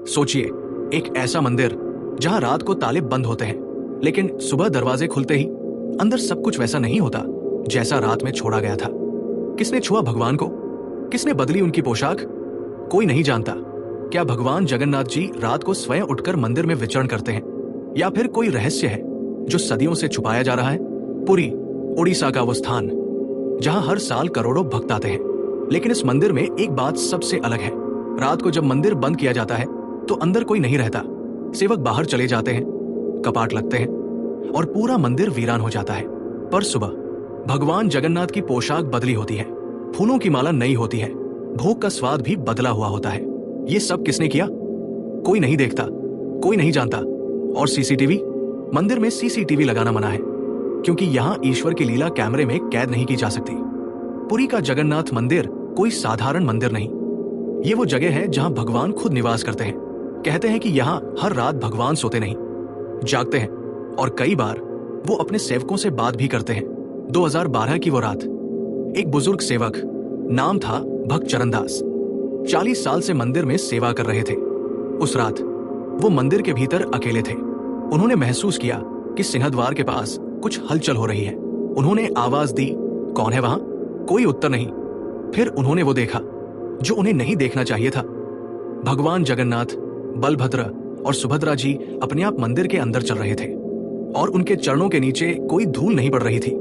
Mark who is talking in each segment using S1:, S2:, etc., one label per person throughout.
S1: सोचिए, एक ऐसा मंदिर जहां रात को ताले बंद होते हैं, लेकिन सुबह दरवाजे खुलते ही अंदर सब कुछ वैसा नहीं होता जैसा रात में छोड़ा गया था। किसने छुआ भगवान को? किसने बदली उनकी पोशाक? कोई नहीं जानता। क्या भगवान जगन्नाथ जी रात को स्वयं उठकर मंदिर में विचरण करते हैं, या फिर कोई रहस्य है जो सदियों से छुपाया जा रहा है? पुरी, उड़ीसा का वो स्थान जहां हर साल करोड़ों भक्त आते हैं, लेकिन इस मंदिर में एक बात सबसे अलग है। रात को जब मंदिर बंद किया जाता है तो अंदर कोई नहीं रहता। सेवक बाहर चले जाते हैं, कपाट लगते हैं और पूरा मंदिर वीरान हो जाता है। पर सुबह भगवान जगन्नाथ की पोशाक बदली होती है, फूलों की माला नई होती है, भोग का स्वाद भी बदला हुआ होता है। ये सब किसने किया? कोई नहीं देखता, कोई नहीं जानता। और सीसीटीवी? मंदिर में सीसीटीवी लगाना मना है, क्योंकि यहां ईश्वर की लीला कैमरे में कैद नहीं की जा सकती। पुरी का जगन्नाथ मंदिर कोई साधारण मंदिर नहीं, ये वो जगह है जहां भगवान खुद निवास करते हैं। कहते हैं कि यहां हर रात भगवान सोते नहीं, जागते हैं, और कई बार वो अपने सेवकों से बात भी करते हैं। 2012 की वो रात, एक बुजुर्ग सेवक, नाम था भक्त चरणदास, 40 साल से मंदिर में सेवा कर रहे थे। उस रात वो मंदिर के भीतर अकेले थे। उन्होंने महसूस किया कि सिंहद्वार के पास कुछ हलचल हो रही है। उन्होंने आवाज दी, कौन है वहां? कोई उत्तर नहीं। फिर उन्होंने वो देखा जो उन्हें नहीं देखना चाहिए था। भगवान जगन्नाथ, बलभद्र और सुभद्रा जी अपने आप मंदिर के अंदर चल रहे थे और उनके चरणों के नीचे कोई धूल नहीं पड़ रही थी।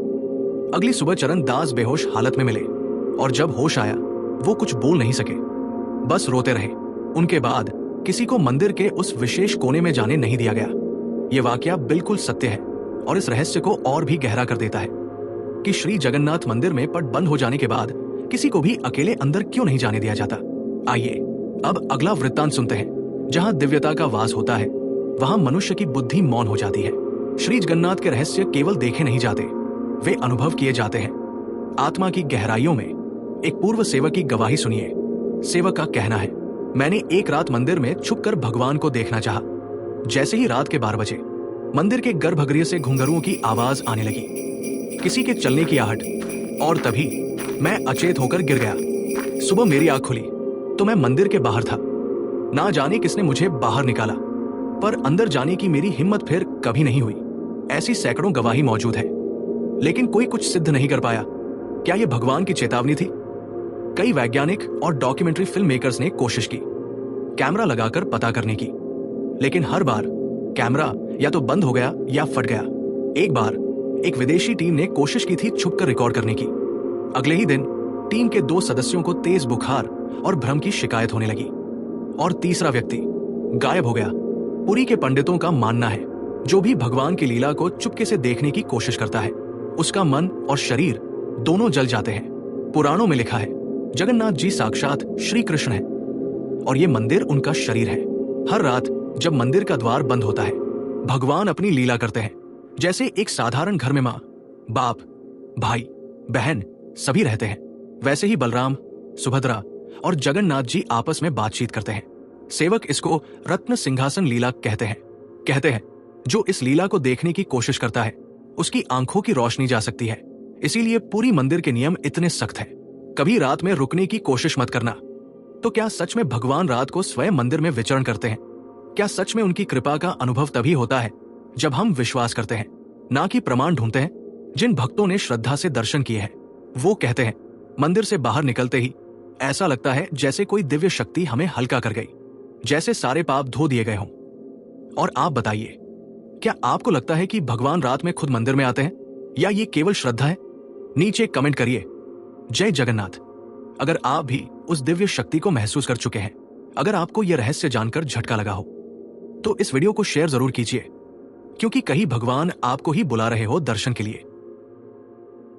S1: अगली सुबह चरणदास बेहोश हालत में मिले और जब होश आया वो कुछ बोल नहीं सके, बस रोते रहे। उनके बाद किसी को मंदिर के उस विशेष कोने में जाने नहीं दिया गया। ये वाकया बिल्कुल सत्य है और इस रहस्य को और भी गहरा कर देता है कि श्री जगन्नाथ मंदिर में पट बंद हो जाने के बाद किसी को भी अकेले अंदर क्यों नहीं जाने दिया जाता। आइए अब अगला वृत्तांत सुनते हैं। जहां दिव्यता का वास होता है वहां मनुष्य की बुद्धि मौन हो जाती है। श्री जगन्नाथ के रहस्य केवल देखे नहीं जाते, वे अनुभव किए जाते हैं। आत्मा की गहराइयों में एक पूर्व सेवक की गवाही सुनिए। सेवक का कहना है, मैंने एक रात मंदिर में छुपकर भगवान को देखना चाहा। जैसे ही रात के 12 बजे मंदिर के गर्भगृह से घुंघरुओं की आवाज आने लगी, किसी के चलने की आहट, और तभी मैं अचेत होकर गिर गया। सुबह मेरी आंख खुली तो मैं मंदिर के बाहर था। ना जाने किसने मुझे बाहर निकाला, पर अंदर जाने की मेरी हिम्मत फिर कभी नहीं हुई। ऐसी सैकड़ों गवाही मौजूद है, लेकिन कोई कुछ सिद्ध नहीं कर पाया। क्या यह भगवान की चेतावनी थी? कई वैज्ञानिक और डॉक्यूमेंट्री फिल्म मेकर्स ने कोशिश की कैमरा लगाकर पता करने की, लेकिन हर बार कैमरा या तो बंद हो गया या फट गया। एक बार एक विदेशी टीम ने कोशिश की थी छुपकर रिकॉर्ड करने की। अगले ही दिन टीम के 2 सदस्यों को तेज बुखार और भ्रम की शिकायत होने लगी और तीसरा व्यक्ति गायब हो गया। पुरी के पंडितों का मानना है, जो भी भगवान की लीला को चुपके से देखने की कोशिश करता है, उसका मन और शरीर दोनों जल जाते हैं। पुराणों में लिखा है, जगन्नाथ जी साक्षात श्री कृष्ण है और ये मंदिर उनका शरीर है। हर रात जब मंदिर का द्वार बंद होता है, भगवान अपनी लीला करते हैं। जैसे एक साधारण घर में माँ, बाप, भाई, बहन सभी रहते हैं, वैसे ही बलराम, सुभद्रा और जगन्नाथ जी आपस में बातचीत करते हैं। सेवक इसको रत्न सिंहासन लीला कहते हैं जो इस लीला को देखने की कोशिश करता है उसकी आंखों की रोशनी जा सकती है। इसीलिए पूरी मंदिर के नियम इतने सख्त हैं। कभी रात में रुकने की कोशिश मत करना। तो क्या सच में भगवान रात को स्वयं मंदिर में विचरण करते हैं? क्या सच में उनकी कृपा का अनुभव तभी होता है जब हम विश्वास करते हैं, ना कि प्रमाण ढूंढते हैं? जिन भक्तों ने श्रद्धा से दर्शन किए हैं वो कहते हैं, मंदिर से बाहर निकलते ही ऐसा लगता है जैसे कोई दिव्य शक्ति हमें हल्का कर गई, जैसे सारे पाप धो दिए गए हों। और आप बताइए, क्या आपको लगता है कि भगवान रात में खुद मंदिर में आते हैं, या ये केवल श्रद्धा है? नीचे कमेंट करिए। जय जगन्नाथ। अगर आप भी उस दिव्य शक्ति को महसूस कर चुके हैं, अगर आपको यह रहस्य जानकर झटका लगा हो, तो इस वीडियो को शेयर जरूर कीजिए, क्योंकि कहीं भगवान आपको ही बुला रहे हो दर्शन के लिए।